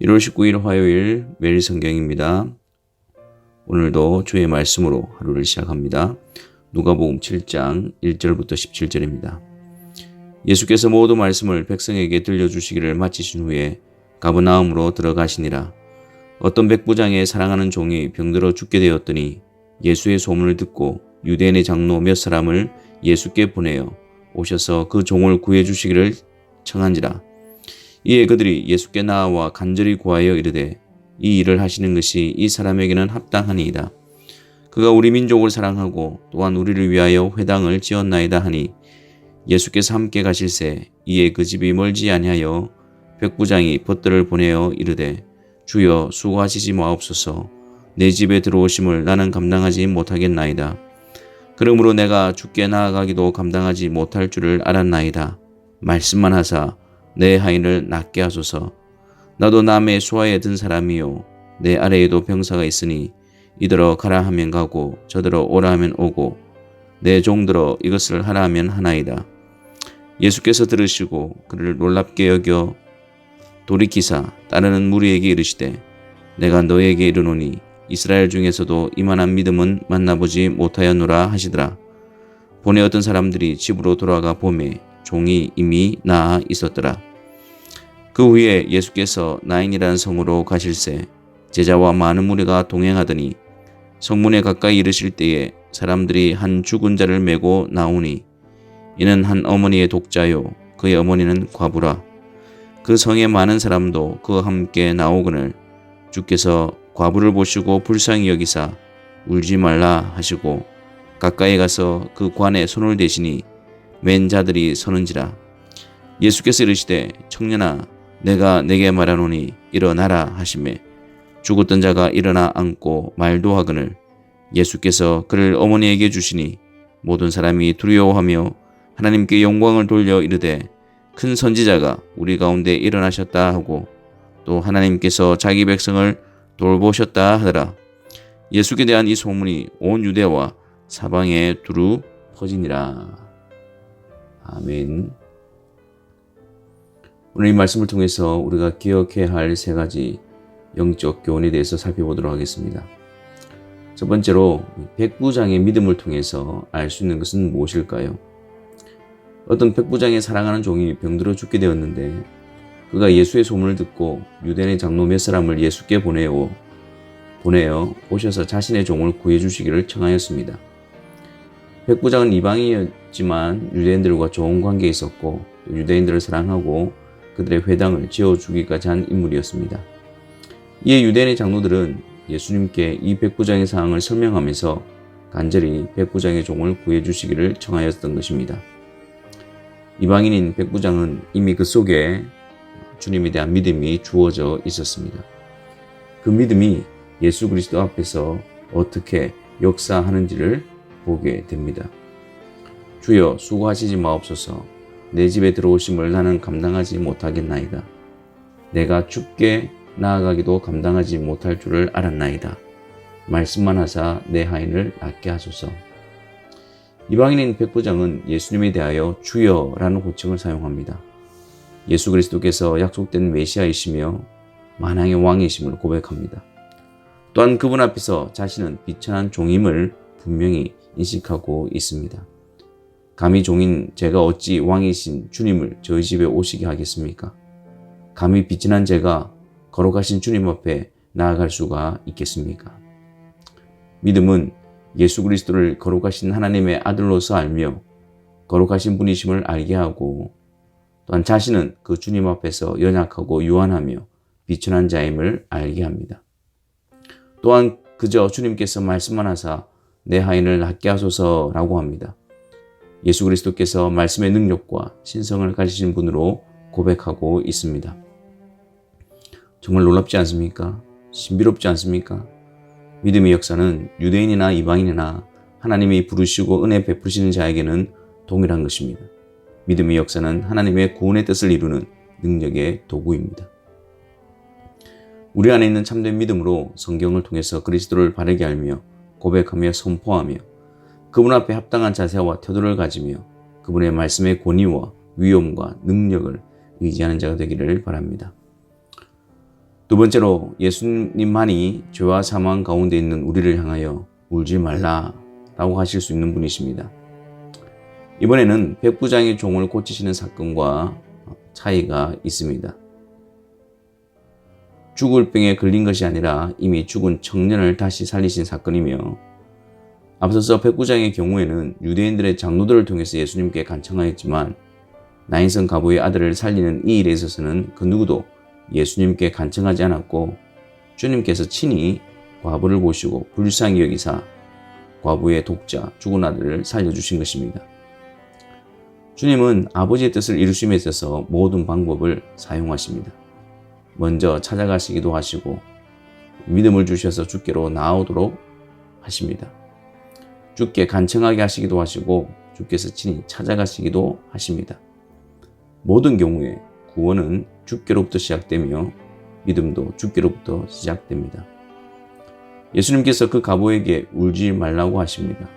1월 19일 화요일 매일 성경입니다. 오늘도 주의 말씀으로 하루를 시작합니다. 누가복음 7장 1절부터 17절입니다. 예수께서 모든 말씀을 백성에게 들려주시기를 마치신 후에 가버나움으로 들어가시니라. 어떤 백부장의 사랑하는 종이 병들어 죽게 되었더니 예수의 소문을 듣고 유대인의 장로 몇 사람을 예수께 보내어 오셔서 그 종을 구해주시기를 청한지라. 이에 그들이 예수께 나아와 간절히 구하여 이르되 이 일을 하시는 것이 이 사람에게는 합당하니이다. 그가 우리 민족을 사랑하고 또한 우리를 위하여 회당을 지었나이다 하니 예수께서 함께 가실새 이에 그 집이 멀지 아니하여 백부장이 벗들을 보내어 이르되 주여 수고하시지 마옵소서. 내 집에 들어오심을 나는 감당하지 못하겠나이다. 그러므로 내가 주께 나아가기도 감당하지 못할 줄을 알았나이다. 말씀만 하사 내 하인을 낫게 하소서. 나도 남의 수하에 든 사람이요 내 아래에도 병사가 있으니 이더러 가라 하면 가고 저더러 오라 하면 오고 내 종들어 이것을 하라 하면 하나이다. 예수께서 들으시고 그를 놀랍게 여겨 돌이키사 따르는 무리에게 이르시되 내가 너에게 이르노니 이스라엘 중에서도 이만한 믿음은 만나보지 못하였노라 하시더라. 보내었던 사람들이 집으로 돌아가 보매 종이 이미 나아 있었더라. 그 후에 예수께서 나인이라는 성으로 가실새 제자와 많은 무리가 동행하더니 성문에 가까이 이르실 때에 사람들이 한 죽은 자를 메고 나오니 이는 한 어머니의 독자요 그의 어머니는 과부라. 그 성에 많은 사람도 그와 함께 나오거늘 주께서 과부를 보시고 불쌍히 여기사 울지 말라 하시고 가까이 가서 그 관에 손을 대시니 맨 자들이 서는지라. 예수께서 이르시되 청년아 내가 내게 말하노니 일어나라 하시매 죽었던 자가 일어나 앉고 말도 하거늘 예수께서 그를 어머니에게 주시니 모든 사람이 두려워하며 하나님께 영광을 돌려 이르되 큰 선지자가 우리 가운데 일어나셨다 하고 또 하나님께서 자기 백성을 돌보셨다 하더라. 예수께 대한 이 소문이 온 유대와 사방에 두루 퍼지니라. 아멘. 오늘 이 말씀을 통해서 우리가 기억해야 할 세 가지 영적 교훈에 대해서 살펴보도록 하겠습니다. 첫 번째로 백부장의 믿음을 통해서 알 수 있는 것은 무엇일까요? 어떤 백부장의 사랑하는 종이 병들어 죽게 되었는데 그가 예수의 소문을 듣고 유대인의 장로 몇 사람을 예수께 보내어 오셔서 자신의 종을 구해주시기를 청하였습니다. 백부장은 이방인이었지만 유대인들과 좋은 관계에 있었고 유대인들을 사랑하고 그들의 회당을 지어주기까지 한 인물이었습니다. 이에 유대인의 장로들은 예수님께 이 백부장의 상황을 설명하면서 간절히 백부장의 종을 구해주시기를 청하였던 것입니다. 이방인인 백부장은 이미 그 속에 주님에 대한 믿음이 주어져 있었습니다. 그 믿음이 예수 그리스도 앞에서 어떻게 역사하는지를 보게 됩니다. 주여 수고하시지 마옵소서. 내 집에 들어오심을 나는 감당하지 못하겠나이다. 내가 주께 나아가기도 감당하지 못할 줄을 알았나이다. 말씀만 하사 내 하인을 낫게 하소서. 이방인인 백부장은 예수님에 대하여 주여라는 호칭을 사용합니다. 예수 그리스도께서 약속된 메시아이시며 만왕의 왕이심을 고백합니다. 또한 그분 앞에서 자신은 비천한 종임을 분명히 인식하고 있습니다. 감히 종인 제가 어찌 왕이신 주님을 저희 집에 오시게 하겠습니까? 감히 비천한 제가 거룩하신 주님 앞에 나아갈 수가 있겠습니까? 믿음은 예수 그리스도를 거룩하신 하나님의 아들로서 알며 거룩하신 분이심을 알게 하고 또한 자신은 그 주님 앞에서 연약하고 유한하며 비천한 자임을 알게 합니다. 또한 그저 주님께서 말씀만 하사 내 하인을 낫게 하소서라고 합니다. 예수 그리스도께서 말씀의 능력과 신성을 가지신 분으로 고백하고 있습니다. 정말 놀랍지 않습니까? 신비롭지 않습니까? 믿음의 역사는 유대인이나 이방인이나 하나님이 부르시고 은혜 베푸시는 자에게는 동일한 것입니다. 믿음의 역사는 하나님의 구원의 뜻을 이루는 능력의 도구입니다. 우리 안에 있는 참된 믿음으로 성경을 통해서 그리스도를 바르게 알며 고백하며 선포하며 그분 앞에 합당한 자세와 태도를 가지며 그분의 말씀의 권위와 위엄과 능력을 의지하는 자가 되기를 바랍니다. 두 번째로 예수님만이 죄와 사망 가운데 있는 우리를 향하여 울지 말라라고 하실 수 있는 분이십니다. 이번에는 백부장의 종을 고치시는 사건과 차이가 있습니다. 죽을 병에 걸린 것이 아니라 이미 죽은 청년을 다시 살리신 사건이며, 앞서서 백부장의 경우에는 유대인들의 장로들을 통해서 예수님께 간청하였지만 나인성 과부의 아들을 살리는 이 일에 있어서는 그 누구도 예수님께 간청하지 않았고 주님께서 친히 과부를 보시고 불쌍히 여기사 과부의 독자 죽은 아들을 살려주신 것입니다. 주님은 아버지의 뜻을 이루심에 있어서 모든 방법을 사용하십니다. 먼저 찾아가시기도 하시고 믿음을 주셔서 주께로 나아오도록 하십니다. 주께 간청하게 하시기도 하시고 주께서 친히 찾아가시기도 하십니다. 모든 경우에 구원은 주께로부터 시작되며 믿음도 주께로부터 시작됩니다. 예수님께서 그 과부에게 울지 말라고 하십니다.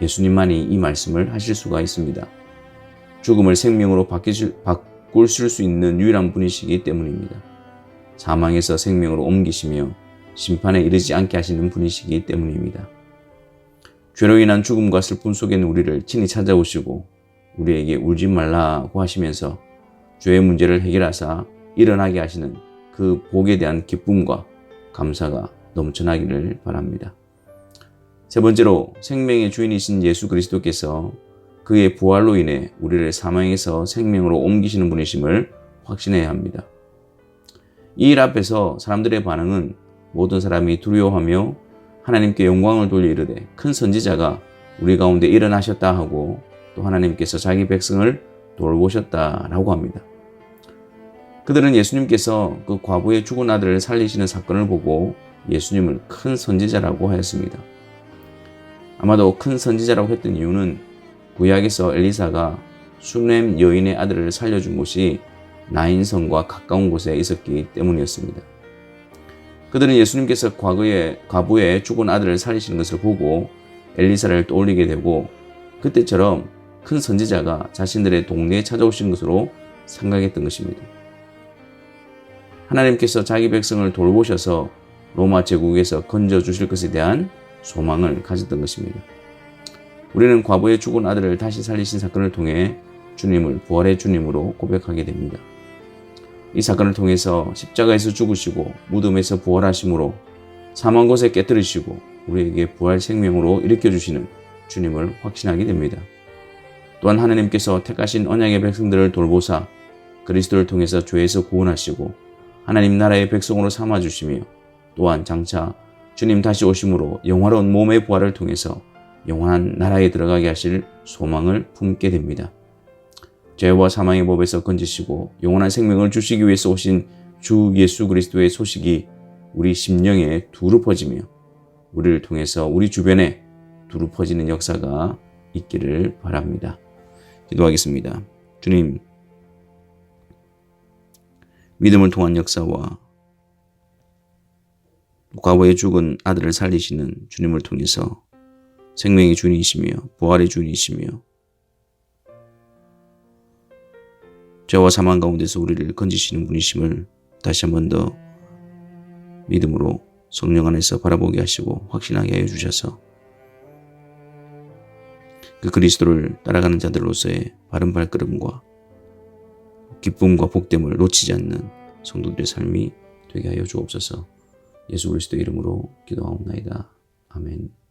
예수님만이 이 말씀을 하실 수가 있습니다. 죽음을 생명으로 바꿀 수 있는 유일한 분이시기 때문입니다. 사망에서 생명으로 옮기시며 심판에 이르지 않게 하시는 분이시기 때문입니다. 죄로 인한 죽음과 슬픔 속에 있는 우리를 친히 찾아오시고 우리에게 울지 말라고 하시면서 죄의 문제를 해결하사 일어나게 하시는 그 복에 대한 기쁨과 감사가 넘쳐나기를 바랍니다. 세 번째로 생명의 주인이신 예수 그리스도께서 그의 부활로 인해 우리를 사망에서 생명으로 옮기시는 분이심을 확신해야 합니다. 이 일 앞에서 사람들의 반응은 모든 사람이 두려워하며 하나님께 영광을 돌려 이르되 큰 선지자가 우리 가운데 일어나셨다 하고 또 하나님께서 자기 백성을 돌보셨다라고 합니다. 그들은 예수님께서 그 과부의 죽은 아들을 살리시는 사건을 보고 예수님을 큰 선지자라고 하였습니다. 아마도 큰 선지자라고 했던 이유는 구약에서 엘리사가 수넴 여인의 아들을 살려준 곳이 나인성과 가까운 곳에 있었기 때문이었습니다. 그들은 예수님께서 과거에 과부의 죽은 아들을 살리시는 것을 보고 엘리사를 떠올리게 되고 그때처럼 큰 선지자가 자신들의 동네에 찾아오신 것으로 생각했던 것입니다. 하나님께서 자기 백성을 돌보셔서 로마 제국에서 건져주실 것에 대한 소망을 가졌던 것입니다. 우리는 과부의 죽은 아들을 다시 살리신 사건을 통해 주님을 부활의 주님으로 고백하게 됩니다. 이 사건을 통해서 십자가에서 죽으시고 무덤에서 부활하심으로 사망 곳에 깨뜨리시고 우리에게 부활 생명으로 일으켜주시는 주님을 확신하게 됩니다. 또한 하나님께서 택하신 언약의 백성들을 돌보사 그리스도를 통해서 죄에서 구원하시고 하나님 나라의 백성으로 삼아주시며 또한 장차 주님 다시 오심으로 영화로운 몸의 부활을 통해서 영원한 나라에 들어가게 하실 소망을 품게 됩니다. 죄와 사망의 법에서 건지시고 영원한 생명을 주시기 위해서 오신 주 예수 그리스도의 소식이 우리 심령에 두루 퍼지며 우리를 통해서 우리 주변에 두루 퍼지는 역사가 있기를 바랍니다. 기도하겠습니다. 주님, 믿음을 통한 역사와 과거에 죽은 아들을 살리시는 주님을 통해서 생명의 주인이시며 부활의 주인이시며 죄와 사망 가운데서 우리를 건지시는 분이심을 다시 한 번 더 믿음으로 성령 안에서 바라보게 하시고 확신하게 하여 주셔서 그 그리스도를 따라가는 자들로서의 바른 발걸음과 기쁨과 복됨을 놓치지 않는 성도들의 삶이 되게 하여 주옵소서. 예수 그리스도의 이름으로 기도하옵나이다. 아멘.